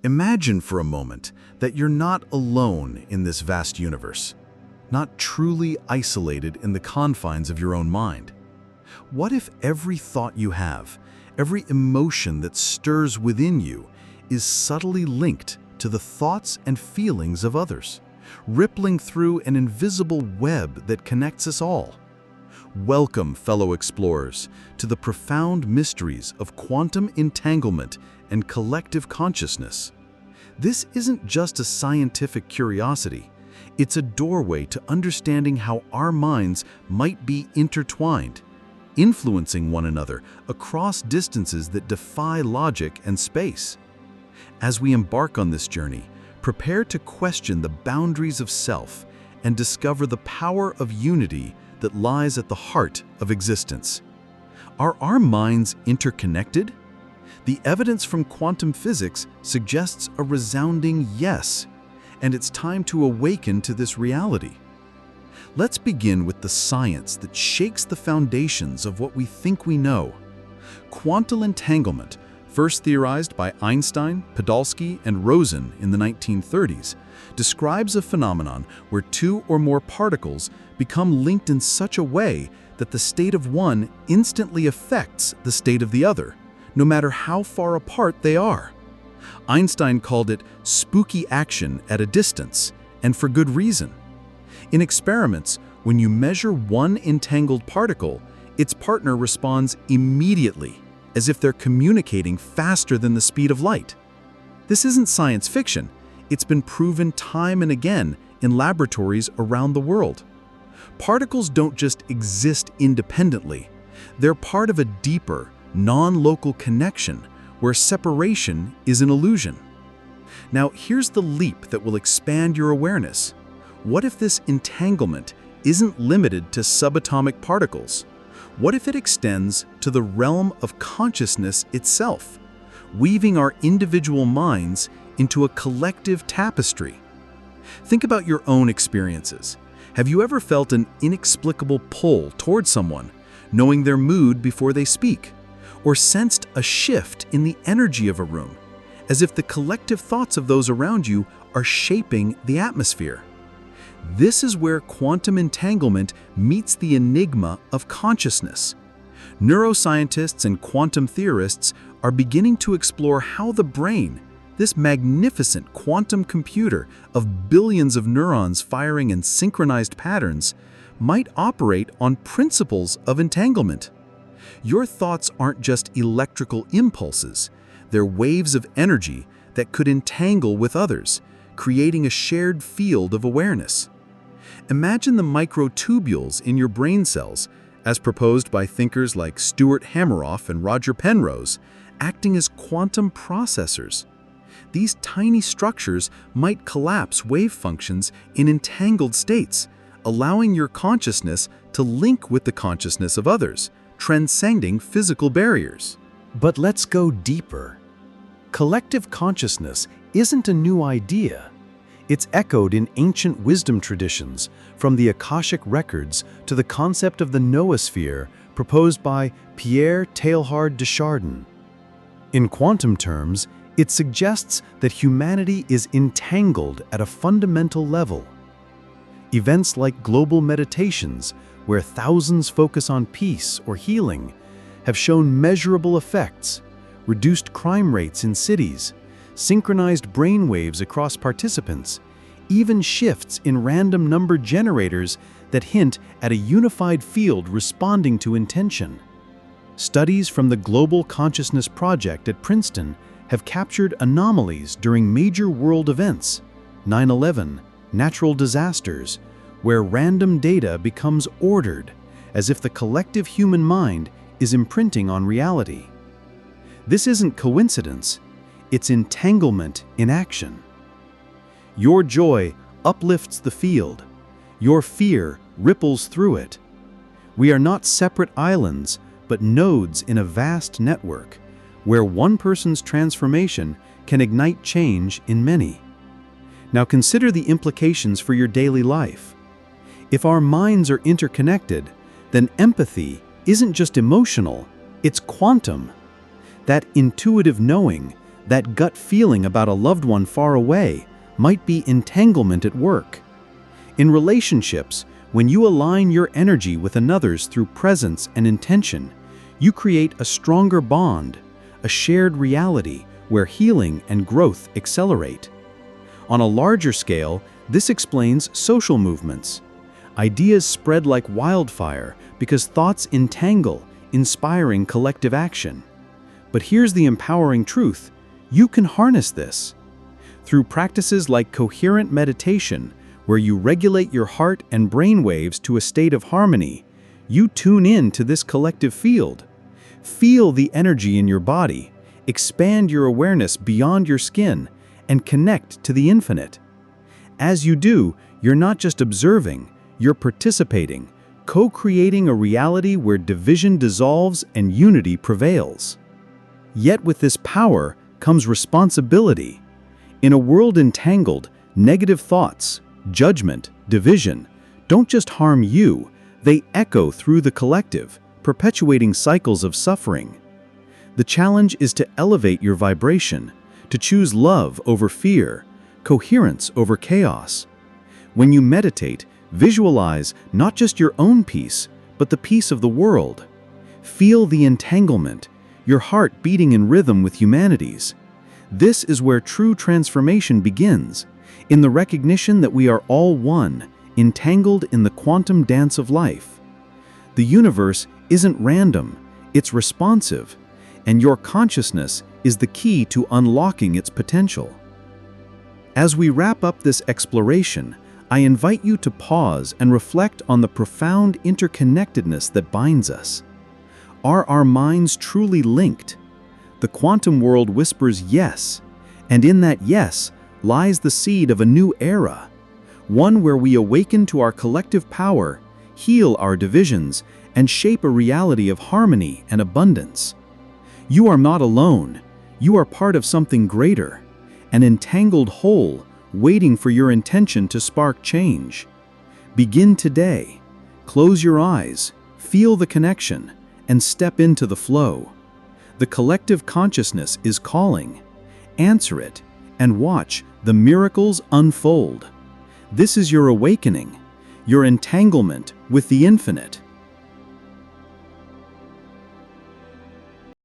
Imagine for a moment that you're not alone in this vast universe, not truly isolated in the confines of your own mind. What if every thought you have, every emotion that stirs within you, is subtly linked to the thoughts and feelings of others, rippling through an invisible web that connects us all? Welcome, fellow explorers, to the profound mysteries of quantum entanglement and collective consciousness. This isn't just a scientific curiosity, it's a doorway to understanding how our minds might be intertwined, influencing one another across distances that defy logic and space. As we embark on this journey, prepare to question the boundaries of self and discover the power of unity that lies at the heart of existence. Are our minds interconnected? The evidence from quantum physics suggests a resounding yes, and it's time to awaken to this reality. Let's begin with the science that shakes the foundations of what we think we know. Quantum entanglement, first theorized by Einstein, Podolsky, and Rosen in the 1930s, describes a phenomenon where two or more particles become linked in such a way that the state of one instantly affects the state of the other, no matter how far apart they are. Einstein called it spooky action at a distance, and for good reason. In experiments, when you measure one entangled particle, its partner responds immediately, as if they're communicating faster than the speed of light. This isn't science fiction. It's been proven time and again in laboratories around the world. Particles don't just exist independently. They're part of a deeper, non-local connection where separation is an illusion. Now, here's the leap that will expand your awareness. What if this entanglement isn't limited to subatomic particles? What if it extends to the realm of consciousness itself, weaving our individual minds into a collective tapestry? Think about your own experiences. Have you ever felt an inexplicable pull toward someone, knowing their mood before they speak? Or sensed a shift in the energy of a room, as if the collective thoughts of those around you are shaping the atmosphere? This is where quantum entanglement meets the enigma of consciousness. Neuroscientists and quantum theorists are beginning to explore how the brain, this magnificent quantum computer of billions of neurons firing in synchronized patterns, might operate on principles of entanglement. Your thoughts aren't just electrical impulses, they're waves of energy that could entangle with others, creating a shared field of awareness. Imagine the microtubules in your brain cells, as proposed by thinkers like Stuart Hameroff and Roger Penrose, acting as quantum processors. These tiny structures might collapse wave functions in entangled states, allowing your consciousness to link with the consciousness of others, transcending physical barriers. But let's go deeper. Collective consciousness isn't a new idea. It's echoed in ancient wisdom traditions, from the Akashic records to the concept of the noosphere proposed by Pierre Teilhard de Chardin. In quantum terms, it suggests that humanity is entangled at a fundamental level. Events like global meditations, where thousands focus on peace or healing, have shown measurable effects: reduced crime rates in cities, synchronized brainwaves across participants, even shifts in random number generators that hint at a unified field responding to intention. Studies from the Global Consciousness Project at Princeton have captured anomalies during major world events, 9/11, natural disasters, where random data becomes ordered, as if the collective human mind is imprinting on reality. This isn't coincidence, it's entanglement in action. Your joy uplifts the field, your fear ripples through it. We are not separate islands, but nodes in a vast network, where one person's transformation can ignite change in many. Now consider the implications for your daily life. If our minds are interconnected, then empathy isn't just emotional, it's quantum. That intuitive knowing That gut feeling about a loved one far away might be entanglement at work. In relationships, when you align your energy with another's through presence and intention, you create a stronger bond, a shared reality where healing and growth accelerate. On a larger scale, this explains social movements. Ideas spread like wildfire because thoughts entangle, inspiring collective action. But here's the empowering truth: you can harness this. Through practices like coherent meditation, where you regulate your heart and brain waves to a state of harmony, you tune in to this collective field. Feel the energy in your body, expand your awareness beyond your skin, and connect to the infinite. As you do, you're not just observing, you're participating, co-creating a reality where division dissolves and unity prevails. Yet with this power comes responsibility. In a world entangled, negative thoughts, judgment, division don't just harm you, they echo through the collective, perpetuating cycles of suffering. The challenge is to elevate your vibration, to choose love over fear, coherence over chaos. When you meditate, visualize not just your own peace, but the peace of the world. Feel the entanglement, your heart beating in rhythm with humanity's. This is where true transformation begins, in the recognition that we are all one, entangled in the quantum dance of life. The universe isn't random, it's responsive, and your consciousness is the key to unlocking its potential. As we wrap up this exploration, I invite you to pause and reflect on the profound interconnectedness that binds us. Are our minds truly linked? The quantum world whispers yes, and in that yes lies the seed of a new era, one where we awaken to our collective power, heal our divisions, and shape a reality of harmony and abundance. You are not alone. You are part of something greater, an entangled whole waiting for your intention to spark change. Begin today. Close your eyes, feel the connection, and step into the flow. The collective consciousness is calling. Answer it, and watch the miracles unfold. This is your awakening, your entanglement with the infinite.